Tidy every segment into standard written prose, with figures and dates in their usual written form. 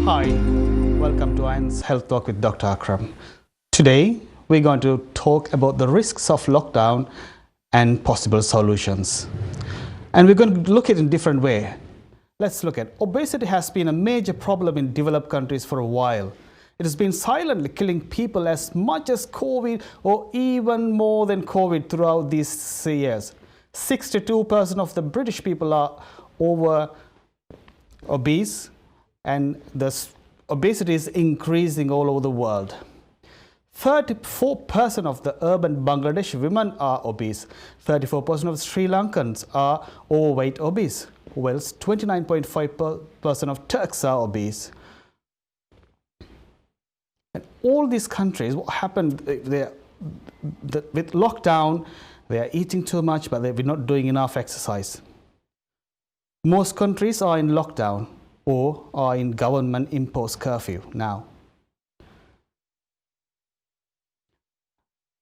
Hi, welcome to Ian's Health Talk with Dr. Akram. Today, we're going to talk about the risks of lockdown and possible solutions. And we're going to look at it in a different way. Let's look at obesity has been a major problem in developed countries for a while. It has been silently killing people as much as COVID or even more than COVID throughout these years. 62% of the British people are obese, and the obesity is increasing all over the world. 34% of the urban Bangladeshi women are obese. 34% of Sri Lankans are overweight obese, whilst 29.5% of Turks are obese. And all these countries, what happened, with lockdown, they are eating too much, but they're not doing enough exercise. Most countries are in lockdown or are in government-imposed curfew now.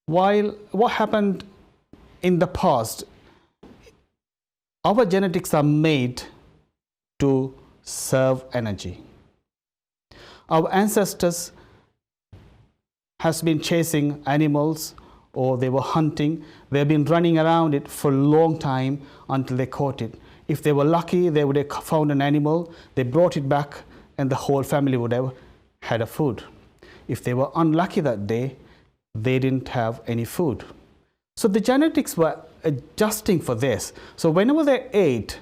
While what happened in the past, our genetics are made to serve energy. Our ancestors has been chasing animals, or they were hunting. They've been running around it for a long time until they caught it. If they were lucky, they would have found an animal, they brought it back, and the whole family would have had a food. If they were unlucky that day, they didn't have any food. So the genetics were adjusting for this. So whenever they ate,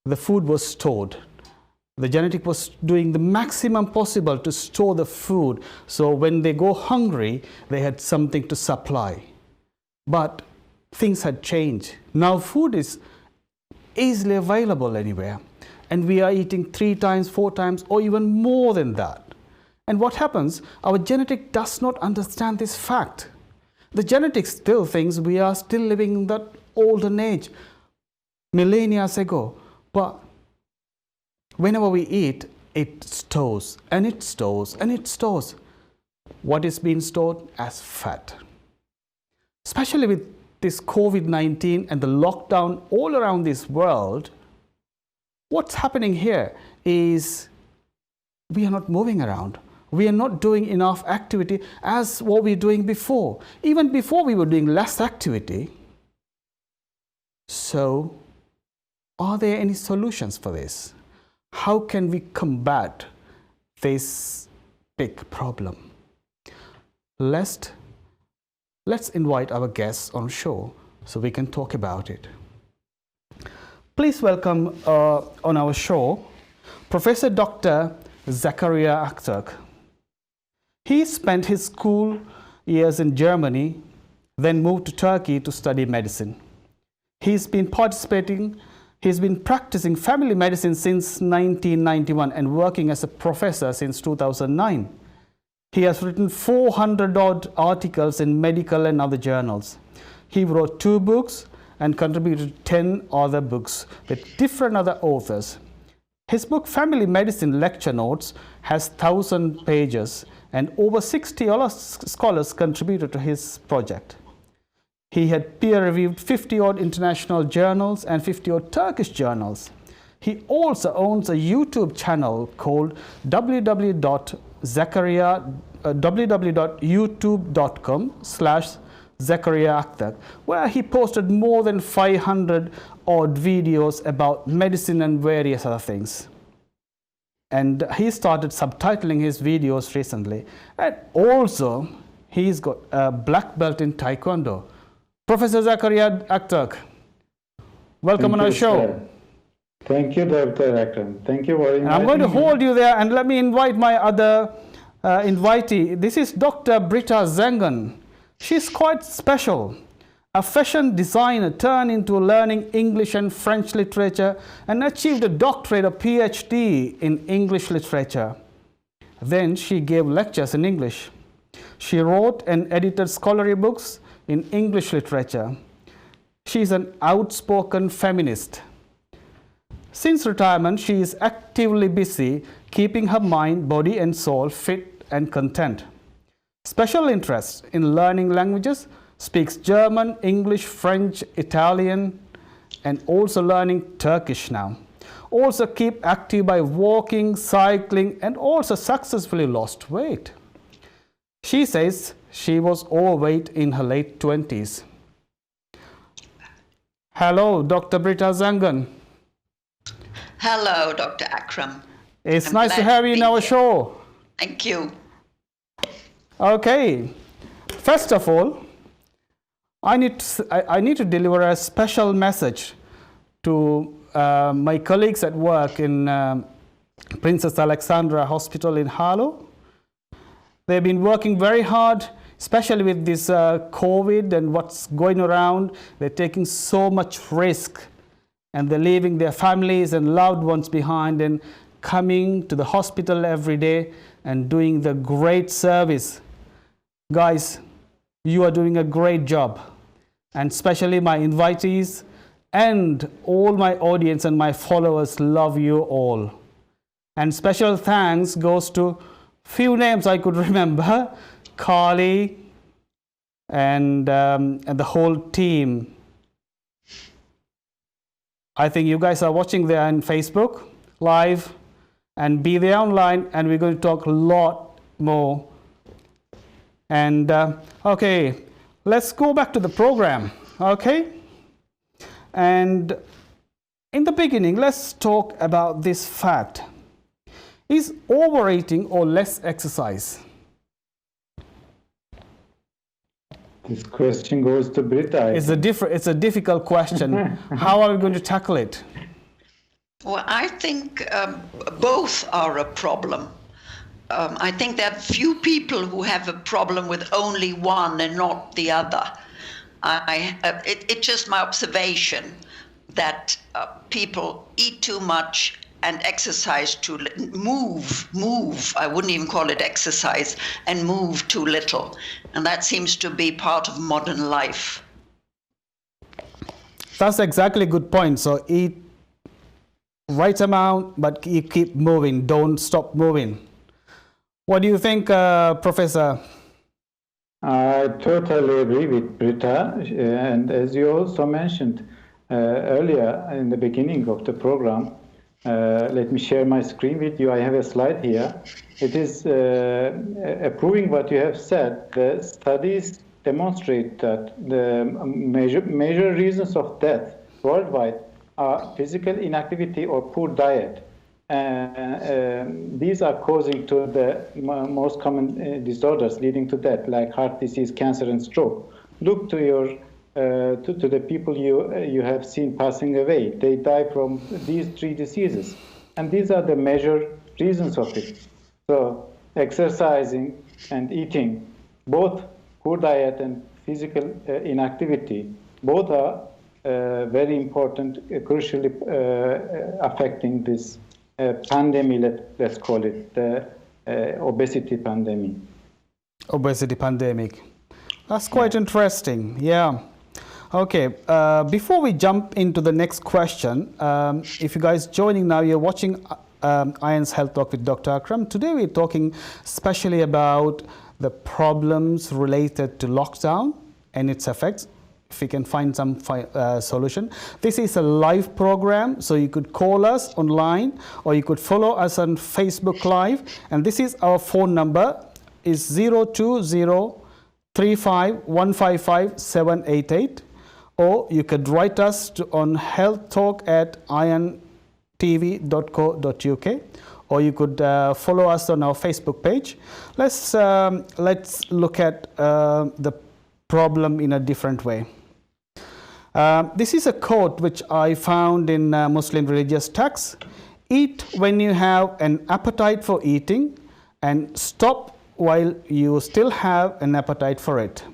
the food was stored. The genetic was doing the maximum possible to store the food. So when they go hungry, they had something to supply. But things had changed. Now food is easily available anywhere. And we are eating 3 times, 4 times, or even more than that. And what happens? Our genetic does not understand this fact. The genetic still thinks we are still living in that olden age, millennia ago. But whenever we eat, it stores, and it stores, and it stores. What is being stored? As fat. Especially with this COVID-19 and the lockdown all around this world, what's happening here is we are not moving around. We are not doing enough activity as what we were doing before. Even before we were doing less activity. So, are there any solutions for this? How can we combat this big problem? Let's invite our guests on show so we can talk about it. Please welcome on our show Professor Dr. Zekeriya. He spent his school years in Germany, then moved to Turkey to study medicine. He's been practicing family medicine since 1991 and working as a professor since 2009. He has written 400-odd articles in medical and other journals. He wrote 2 books and contributed 10 other books with different other authors. His book, Family Medicine Lecture Notes, has 1,000 pages, and over 60 scholars contributed to his project. He had peer-reviewed 50-odd international journals and 50-odd Turkish journals. He also owns a YouTube channel called www.youtube.com/Zekeriya, where he posted more than 500-odd videos about medicine and various other things. And he started subtitling his videos recently. And also, he's got a black belt in Taekwondo. Professor Zekeriya Aktak, welcome on our show. Sir. Thank you, Dr. Akram. Thank you very much. I'm going to hold you there, and let me invite my other invitee. This is Dr. Britta Zangen. She's quite special. A fashion designer turned into learning English and French literature and achieved a doctorate or PhD in English literature. Then she gave lectures in English. She wrote and edited scholarly books in English literature. She is an outspoken feminist. Since retirement, she is actively busy keeping her mind, body, and soul fit and content. Special interest in learning languages, speaks German, English, French, Italian, and also learning Turkish now. also keep active by walking, cycling, and also successfully lost weight. She says she was overweight in her late 20s. Hello, Dr. Britta Zangen. Hello, Dr. Akram. It's nice to have you in our show. Thank you. Okay, first of all, I need to deliver a special message to my colleagues at work in Princess Alexandra Hospital in Harlow. They've been working very hard, especially with this COVID and what's going around. They're taking so much risk, and they're leaving their families and loved ones behind and coming to the hospital every day and doing the great service. Guys, you are doing a great job, and especially my invitees and all my audience and my followers love you all. And special thanks goes to few names I could remember, Carly and the whole team. I think you guys are watching there on Facebook Live, and be there online, and we're going to talk a lot more. And okay, let's go back to the program, okay? And in the beginning, let's talk about this fact. Is overeating or less exercise? This question goes to Britta. It's a difficult question. How are we going to tackle it? Well, I think both are a problem. I think there are few people who have a problem with only one and not the other. It's just my observation that people eat too much and exercise too little, move, I wouldn't even call it exercise, and move too little. And that seems to be part of modern life. That's exactly a good point. So eat right amount, but you keep moving, don't stop moving. What do you think, Professor? I totally agree with Britta, and as you also mentioned earlier in the beginning of the program, let me share my screen with you. I have a slide here. It is proving what you have said. The studies demonstrate that the major reasons of death worldwide are physical inactivity or poor diet. These are causing to the most common disorders leading to death, like heart disease, cancer, and stroke. Look to your to the people you have seen passing away. They die from these three diseases, and these are the major reasons of it. So exercising and eating, both poor diet and physical inactivity, both are very important, crucially affecting this pandemic, let's call it, the obesity pandemic. Obesity pandemic. That's quite interesting. Yeah. Okay. Before we jump into the next question, if you guys joining now, you're watching Iron's Health Talk with Dr. Akram. Today we're talking especially about the problems related to lockdown and its effects. If we can find some solution. This is a live program, so you could call us online or you could follow us on Facebook Live. And this is our phone number, is 020-35-155-788. Or you could write us on healthtalk@iontv.co.uk, or you could follow us on our Facebook page. Let's look at the problem in a different way. This is a quote which I found in Muslim religious texts. Eat when you have an appetite for eating, and stop while you still have an appetite for it.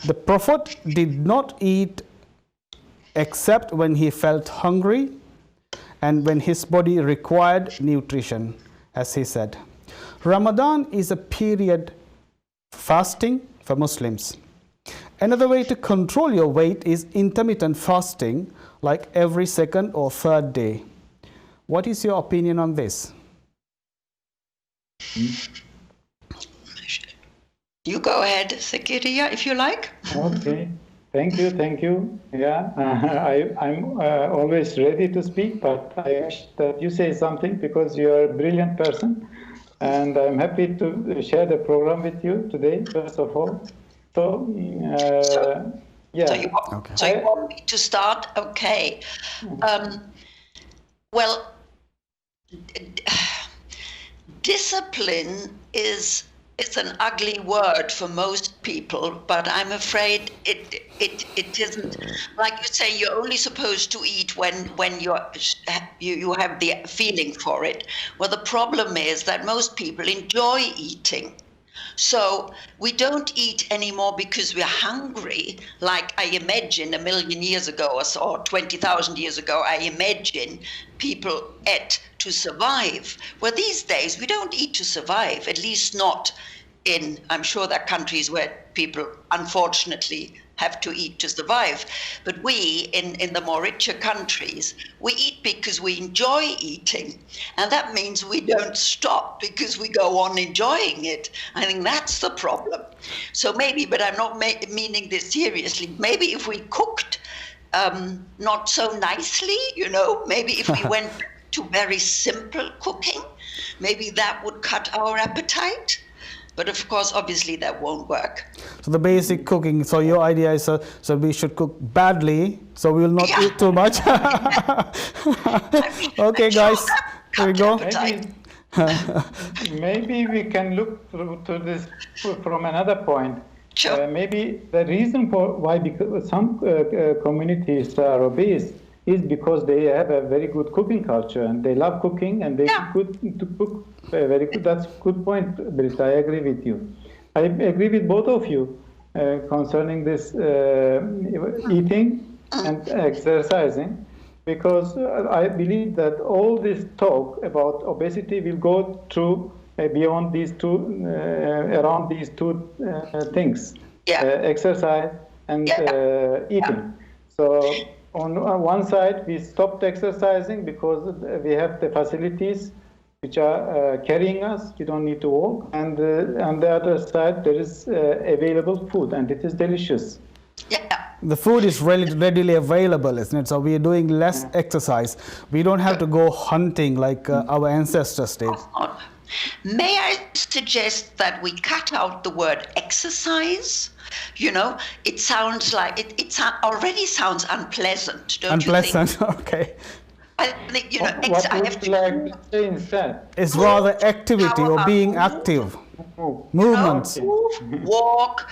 The Prophet did not eat except when he felt hungry and when his body required nutrition, as he said. Ramadan is a period fasting for Muslims. Another way to control your weight is intermittent fasting, like every second or third day. What is your opinion on this? You go ahead, Zekeriya, if you like. Okay. Thank you, thank you. Yeah, I'm always ready to speak, but I wish that you say something because you are a brilliant person, and I'm happy to share the program with you today, first of all. So, yeah. So you want me to start? Okay. Well, discipline is an ugly word for most people, but I'm afraid it isn't. Like you say, you're only supposed to eat when you have the feeling for it. Well, the problem is that most people enjoy eating. So we don't eat anymore because we're hungry, like I imagine 1,000,000 years ago or 20,000 years ago, I imagine people ate to survive. Well, these days we don't eat to survive, at least not I'm sure there are countries where people unfortunately have to eat to survive. But we, in the more richer countries, we eat because we enjoy eating. And that means we don't stop because we go on enjoying it. I think that's the problem. So maybe, but I'm not meaning this seriously, maybe if we cooked not so nicely, maybe if we went to very simple cooking, maybe that would cut our appetite. But of course, obviously, that won't work. So the basic cooking. So your idea is so we should cook badly, so we will not eat too much. Okay, guys, here we go. Maybe we can look to this from another point. Sure. Maybe the reason for why some communities are obese is because they have a very good cooking culture and they love cooking and they good to cook very good. That's a good point, Britta. I agree with you. I agree with both of you concerning this eating and exercising, because I believe that all this talk about obesity will go through beyond these two, around these two things, exercise and eating. So on one side, we stopped exercising because we have the facilities which are carrying us. We don't need to walk. And on the other side, there is available food, and it is delicious. The food is readily available, isn't it? So we are doing less exercise. We don't have to go hunting like our ancestors did. May I suggest that we cut out the word exercise? It sounds like it already sounds unpleasant, don't you think? Unpleasant, okay. I think, what I have to say instead? It's rather activity or being active. Movements. Move, walk,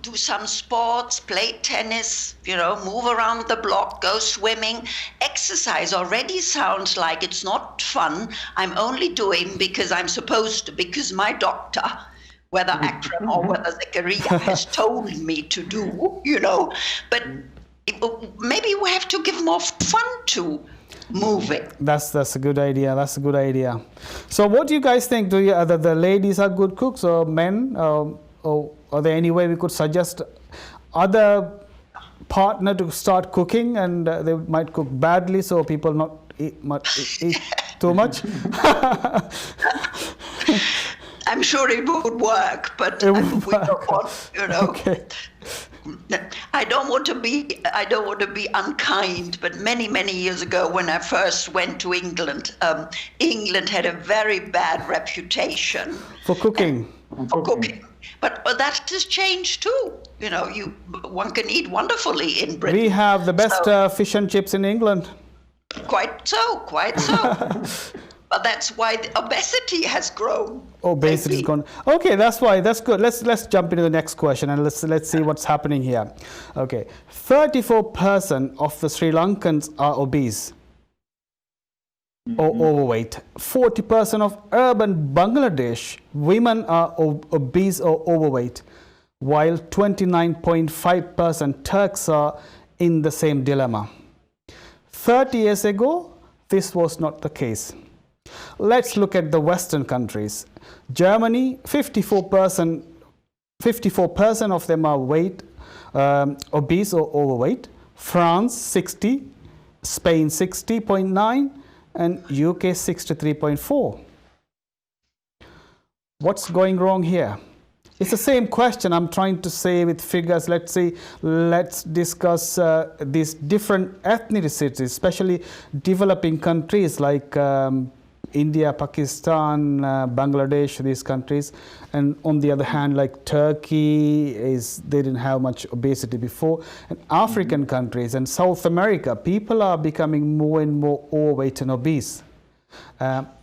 do some sports, play tennis, move around the block, go swimming. Exercise already sounds like it's not fun. I'm only doing because I'm supposed to, because my doctor, whether Akram or whether Zekeriya, has told me to do, But maybe we have to give more fun to moving. That's a good idea. That's a good idea. So what do you guys think? Do the ladies are good cooks or men? Or are there any way we could suggest other partner to start cooking and they might cook badly so people not eat too much? I'm sure it would work, but we don't want, Okay. I don't want to be unkind, but many years ago when I first went to England, England had a very bad reputation For cooking. for cooking. But that has changed too. One can eat wonderfully in Britain. We have the best fish and chips in England. Quite so. But that's why the obesity has grown. Obesity has gone. Okay, that's why. That's good. Let's jump into the next question and let's see what's happening here. Okay, 34% of the Sri Lankans are obese or overweight. 40% of urban Bangladesh women are obese or overweight, while 29.5% Turks are in the same dilemma. 30 years ago, this was not the case. Let's look at the Western countries. Germany, 54% of them are obese or overweight. France, 60. Spain, 60.9. And UK, 63.4. What's going wrong here? It's the same question I'm trying to say with figures. Let's discuss these different ethnicities, especially developing countries like India, Pakistan, Bangladesh, these countries. And on the other hand, like Turkey, they didn't have much obesity before. And African countries and South America, people are becoming more and more overweight and obese.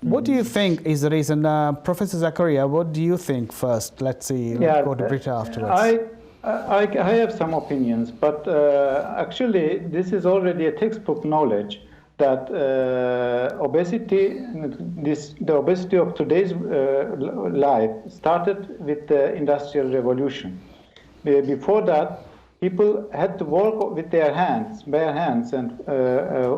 What do you think is the reason? Professor Zekeriya, what do you think first? Let's go to Britta afterwards. I have some opinions, but actually this is already a textbook knowledge that obesity, the obesity of today's life started with the Industrial Revolution. Before that, people had to work with their hands, bare hands, and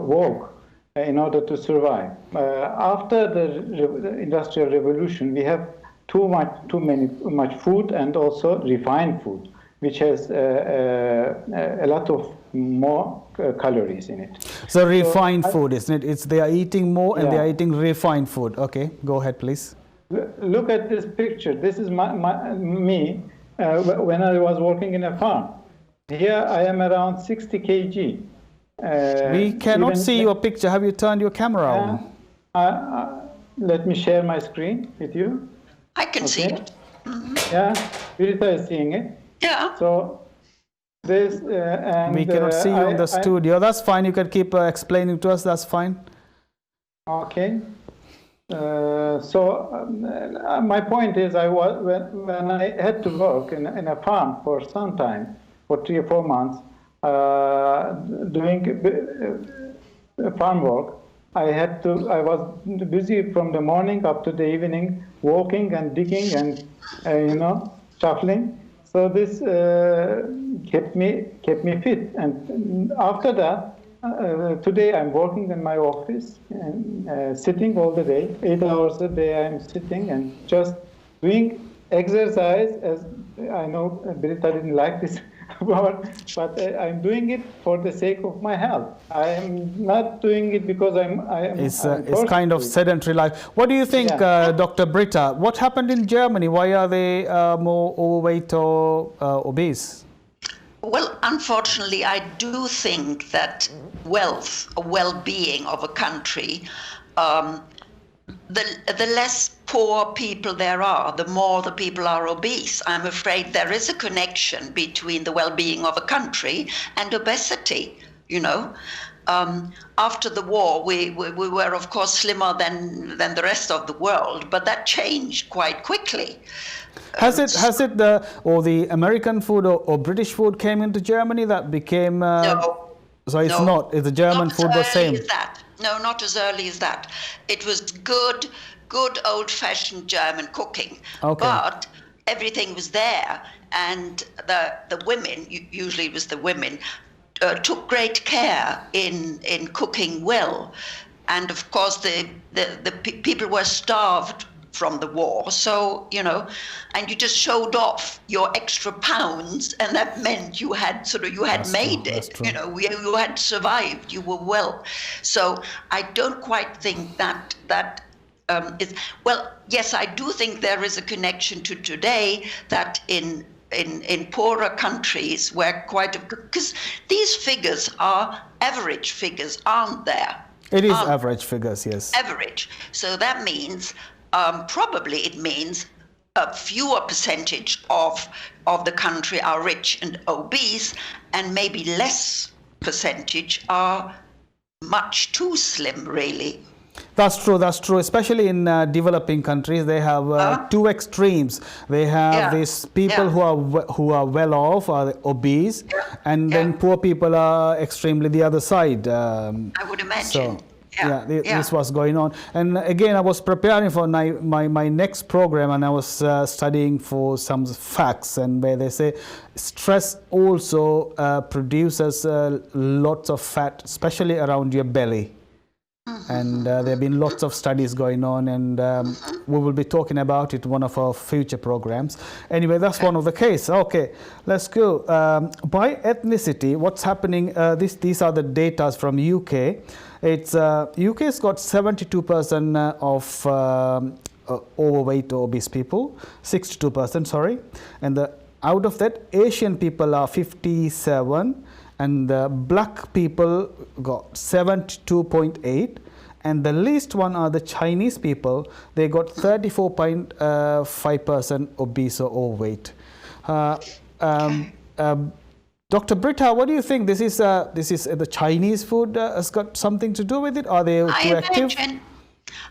walk in order to survive. After the Industrial Revolution, we have too much food, and also refined food, which has a lot of more calories in it. So refined food, isn't it? They are eating more and they are eating refined food. Okay, go ahead, please. Look at this picture. This is me when I was working in a farm. Here I am around 60 kg. We cannot see your picture. Have you turned your camera on? Let me share my screen with you. I can see it. Mm-hmm. Yeah, Britta is seeing it. Yeah. So this and we cannot see you in the studio. That's fine. You can keep explaining to us. That's fine. Okay. My point is, when I had to work in a farm for some time, for 3 or 4 months, doing farm work, I was busy from the morning up to the evening, walking and digging and shuffling. So this kept me fit. And after that, today I'm working in my office and sitting all the day, 8 hours a day I'm sitting and just doing exercise. As I know Britta didn't like this word, but I'm doing it for the sake of my health. I am not doing it because It's kind of sedentary life. What do you think, Dr. Britta? What happened in Germany? Why are they more overweight or obese? Well, unfortunately, I do think that wealth, or well-being of a country, the less poor people there are, the more the people are obese. I'm afraid there is a connection between the well-being of a country and obesity, After the war, we were, of course, slimmer than the rest of the world, but that changed quite quickly. Has the American food or British food came into Germany that became... No. So it's not. Is the German food the same? No, not as early as that. It was good old-fashioned German cooking. Okay. But everything was there, and the women, usually it was the women, took great care in cooking well. And of course, the people were starved from the war, so and you just showed off your extra pounds, and that meant you had made it. You had survived. You were well. So I don't quite think that is well. Yes, I do think there is a connection to today that in poorer countries where because these figures are average figures, aren't there? It is average figures, yes. Average. So that means. Probably it means a fewer percentage of the country are rich and obese, and maybe less percentage are much too slim, really. That's true. Especially in developing countries, they have two extremes. They have these people who are well off, are obese, and then poor people are extremely the other side. I would imagine. This was going on. And again, I was preparing for my next program, and I was studying for some facts, and where they say stress also produces lots of fat, especially around your belly. And there have been lots of studies going on, and we will be talking about it in one of our future programs. Anyway, that's one of the case. Okay, let's go. By ethnicity, what's happening, these are the data from UK. UK's got 72% of overweight or obese people, 62%, sorry. And out of that, Asian people are 57, and the black people got 72.8. And the least one are the Chinese people. They got 34.5% obese or overweight. Dr. Britta, what do you think? This is the Chinese food has got something to do with it? Are they too active?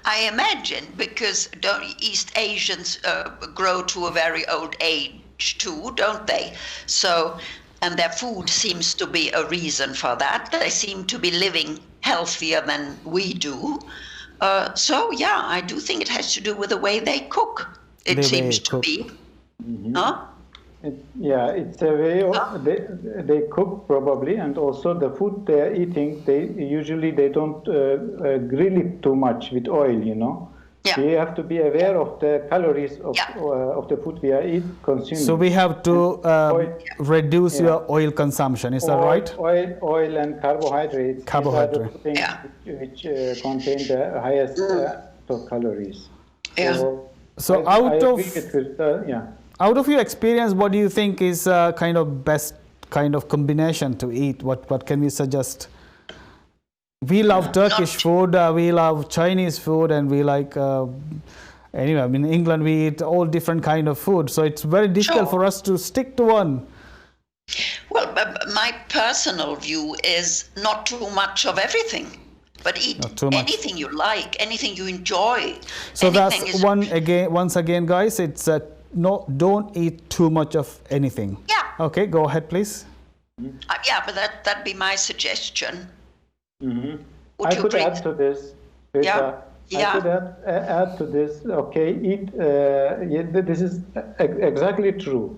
I imagine, because East Asians grow to a very old age too, don't they? So, and their food seems to be a reason for that. They seem to be living healthier than we do. So yeah, I do think it has to do with the way they cook. It seems to be. Mm-hmm. Huh? It's a way of they cook probably, and also the food they are eating. They don't grill it too much with oil. You know, we have to be aware of the calories of the food we are consuming. So we have to reduce your oil consumption. Is that right? Oil and carbohydrates. Carbohydrate. Things which contain the highest of calories. Yeah. So out of your experience, what do you think is kind of best kind of combination to eat? What can we suggest? We love Turkish food, we love Chinese food, and we like, anyway, in England we eat all different kind of food. So it's very difficult for us to stick to one. Well, my personal view is not too much of everything, but eat anything you like, anything you enjoy. So that's once again, guys, it's don't eat too much of anything. Yeah. Okay, go ahead, please. But that'd be my suggestion. Mm-hmm. I could add to this. Rita, I could add to this. Okay, eat. This is exactly true.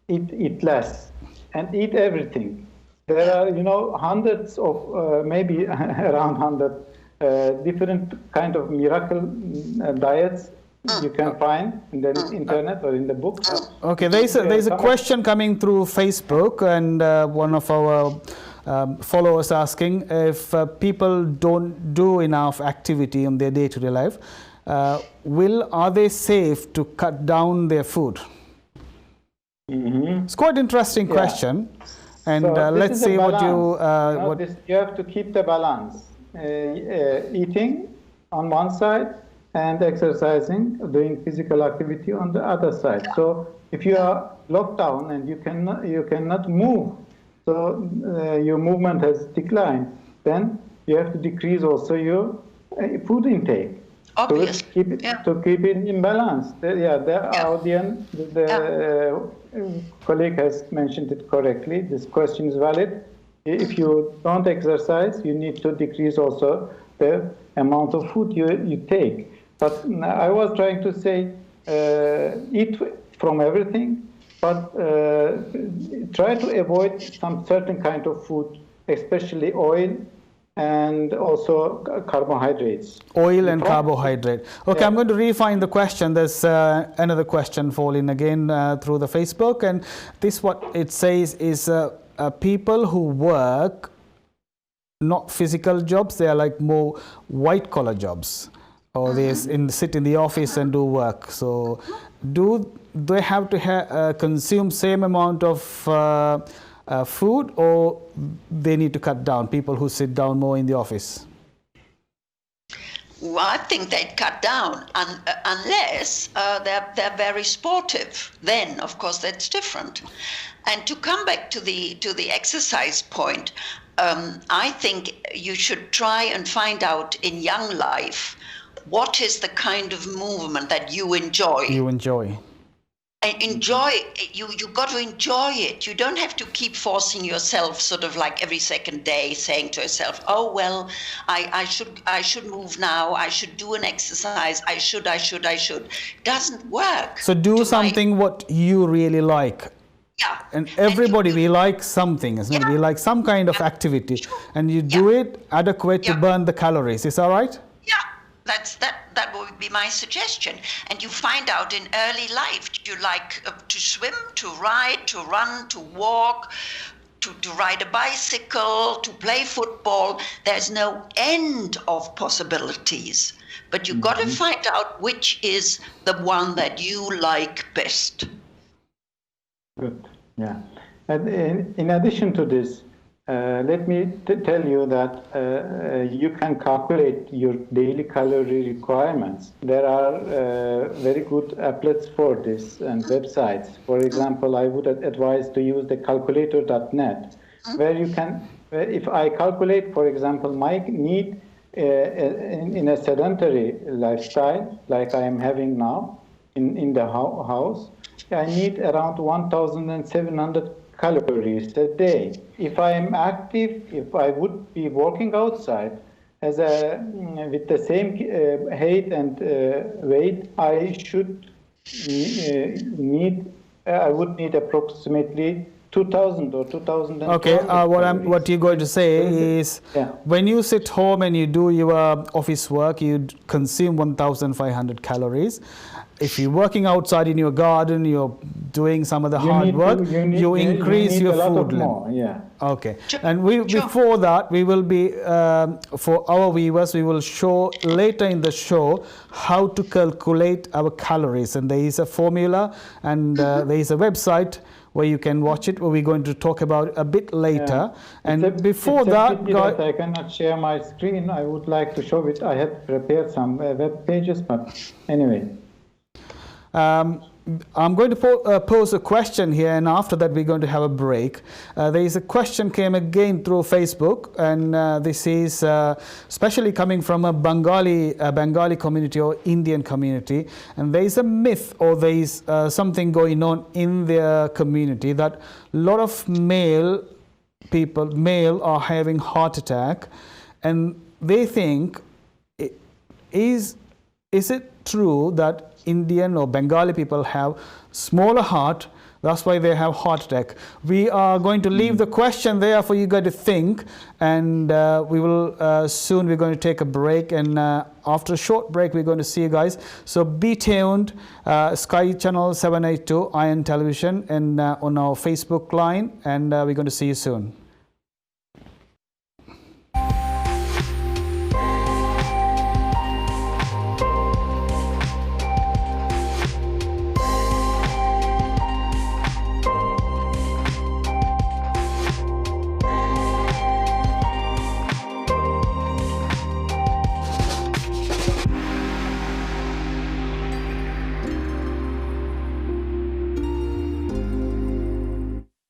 Eat less, and eat everything. There are, hundreds of, maybe around 100 different kind of miracle diets you can find in the internet or in the books. Okay, there's a question coming through Facebook, and one of our followers asking if people don't do enough activity in their day-to-day life, are they safe to cut down their food? Mm-hmm. It's quite interesting question, and let's see what you. You have to keep the balance. Eating on one side and exercising, doing physical activity on the other side. So if you are locked down and you cannot move, so your movement has declined, then you have to decrease also your food intake. Obviously. To keep it in balance. The audience, colleague has mentioned it correctly. This question is valid. If you don't exercise, you need to decrease also the amount of food you take. But I was trying to say, eat from everything, but try to avoid some certain kind of food, especially oil and also carbohydrates. Oil and carbohydrate. Okay, I'm going to refine the question. There's another question falling again through the Facebook, and this what it says is people who work not physical jobs, they are like more white collar jobs, or they sit in the office and do work. So do they have to consume same amount of food, or they need to cut down, people who sit down more in the office? Well, I think they'd cut down unless they're very sportive. Then, of course, that's different. And to come back to the exercise point, I think you should try and find out in young life what is the kind of movement that you enjoy. You enjoy. And enjoy, you got to enjoy it. You don't have to keep forcing yourself sort of like every second day, saying to yourself, oh, well, I should move now, I should do an exercise, I should. Doesn't work. So do something what you really like. Yeah. And everybody, we like something, isn't it? We like some kind of activity. Sure. And you do it adequate to burn the calories. Is that right? Yeah. That would be my suggestion. And you find out in early life, do you like to swim, to ride, to run, to walk, to ride a bicycle, to play football. There's no end of possibilities. But you've got to find out which is the one that you like best. Good. Yeah. And in addition to this, let me tell you that you can calculate your daily calorie requirements. There are very good applets for this and websites. For example, I would advise to use the calculator.net, where you can, if I calculate, for example, my need in a sedentary lifestyle, like I am having now in the house, I need around 1,700 calories a day. If I am active, if I would be working outside with the same height and weight, I would need approximately 2,000 or 2,000. Okay, what you're going to say is, when you sit home and you do your office work, you consume 1,500 calories. If you're working outside in your garden, you're doing some of the hard work, you increase your food more, yeah. Okay, and before that, we will be, for our viewers, we will show later in the show how to calculate our calories. And there is a formula and there is a website where you can watch it, where we're going to talk about a bit later. Yeah. And before that, I cannot share my screen. I would like to show it. I have prepared some web pages, but anyway. I'm going to pose a question here, and after that we're going to have a break. There is a question came again through Facebook, and this is especially coming from a Bengali community or Indian community, and there is a myth or there is something going on in their community that a lot of male are having heart attack, and they think, is it true that Indian or Bengali people have smaller heart, that's why they have heart attack? We are going to leave the question there for you guys to think, and we will soon, we're going to take a break, and after a short break we're going to see you guys. So be tuned, Sky Channel 782 Iron Television, and on our Facebook line, and we're going to see you soon.